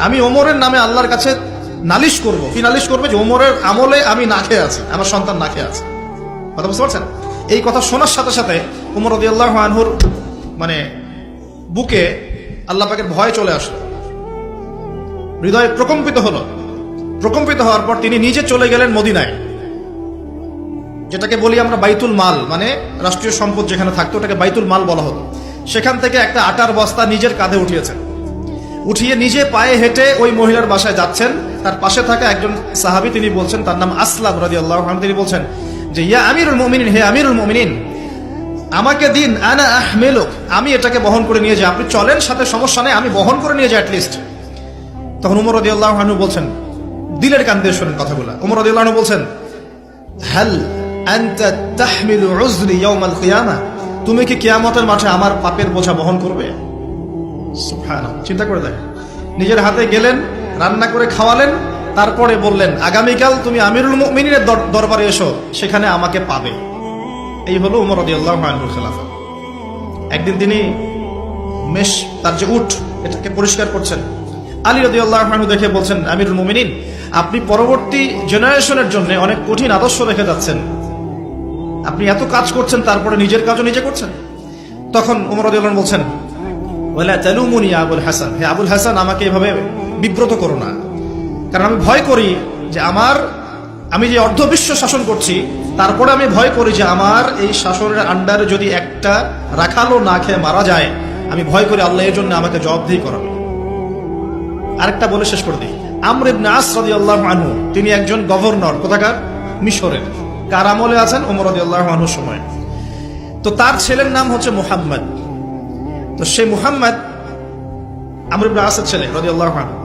আমি ওমরের নামে আল্লাহর কাছে নালিশ করব। কি নালিশ করবে? যে ওমরের আমলে আমি না খেয়ে আছি, আমার সন্তান না খেয়ে আছে। কথা বুঝতে পারছেন? এই কথা শোনার সাথে সাথে ওমর রাদিয়াল্লাহু আনহুর মানে বুকে আল্লাহ পাকের ভয় চলে আসলো, হৃদয় প্রকম্পিত হলো। প্রকম্পিত হওয়ার পর তিনি নিজে চলে গেলেন মদিনায়, যেটাকে বলি আমরা বাইতুল মাল, মানে রাষ্ট্রীয় সম্পদ যেখানে থাকতো ওটাকে বাইতুল মাল বলা হতো। সেখান থেকে একটা আটার বস্তা নিজের কাঁধে উঠিয়েছেন, উঠিয়ে নিজে পায়ে হেঁটে ওই মহিলার বাসায় যাচ্ছেন। তার পাশে থাকা একজন সাহাবী, তিনি বলছেন, তার নাম আসলাম রাদিয়াল্লাহু আনহু, তিনি বলছেন যে ইয়া আমিরুল মুমিনিন, হে আমিরুল মুমিনিন, আমাকে দিন, আনা আহমিলুক, আমি এটাকে বহন করে নিয়ে যাই। আপনি চলেন সাথে, সমস্যা নেই, আমি বহন করে নিয়ে যাই অ্যাটলিস্ট। তখন ওমর রাদিয়াল্লাহু আনহু বলছেন, দিলের কান দিয়ে শোনেন কথাগুলো, ওমর রাদিয়াল্লাহু আনহু বলছেন, হাল আনতা তাহমিলু উযরি ইয়াউমাল কিয়ামাহ, তুমি কি কিয়ামতের মাঠে আমার পাপের বোঝা বহন করবে? সুবহানাল্লাহ, চিন্তা করে দেখেন। নিজের হাতে গেলেন, রান্না করে খাওয়ালেন, তারপরে বললেন আগামীকাল তুমি আমিরুল মুমিনিনের দরবারে এসো, সেখানে আমাকে পাবে। এই হলো ওমর রাদিয়াল্লাহু আনহুর খেলাফত। একদিন তিনি মেষ, তার যে উট, এটাকে পরিষ্কার করছেন। আলী রাদিয়াল্লাহু আনহু দেখে বলছেন, আমিরুল মুমিনিন, আপনি পরবর্তী জেনারেশনের জন্য অনেক কঠিন আদর্শ রেখে যাচ্ছেন, আপনি এত কাজ করছেন, তারপরে নিজের কাজও নিজে করছেন। তখন ওমর রাদিয়াল্লাহু আনহু বলছেন, ওয়ালা তালুমুনি ইয়া আবুল হাসান, হে আবুল হাসান, আমাকে এভাবে বিব্রত করো না, কারণ আমি ভয় করি যে আমি যে অর্ধবিশ্ব শাসন করছি, তারপরে আমি ভয় করি যে আমার এই শাসনের আন্ডারে যদি একটা রাখালও না খেয়ে মারা যায়, আমি ভয় করি আল্লাহ এর জন্য আমাকে জবাবদিহি করাবে। আরেকটা বলে শেষ করে দিই, আমর ইবনে আস রাদিয়াল্লাহু আনহু, তিনি একজন গভর্নর, কোথাকার? মিশরের। কার আমলে আছেন? ওমর রাদিয়াল্লাহু আনহুর সময়। তো তার ছেলের নাম হচ্ছে মুহাম্মদ। তো সেই মুহাম্মদ আমর ইবনে আসের ছেলে রাদিয়াল্লাহু আনহু।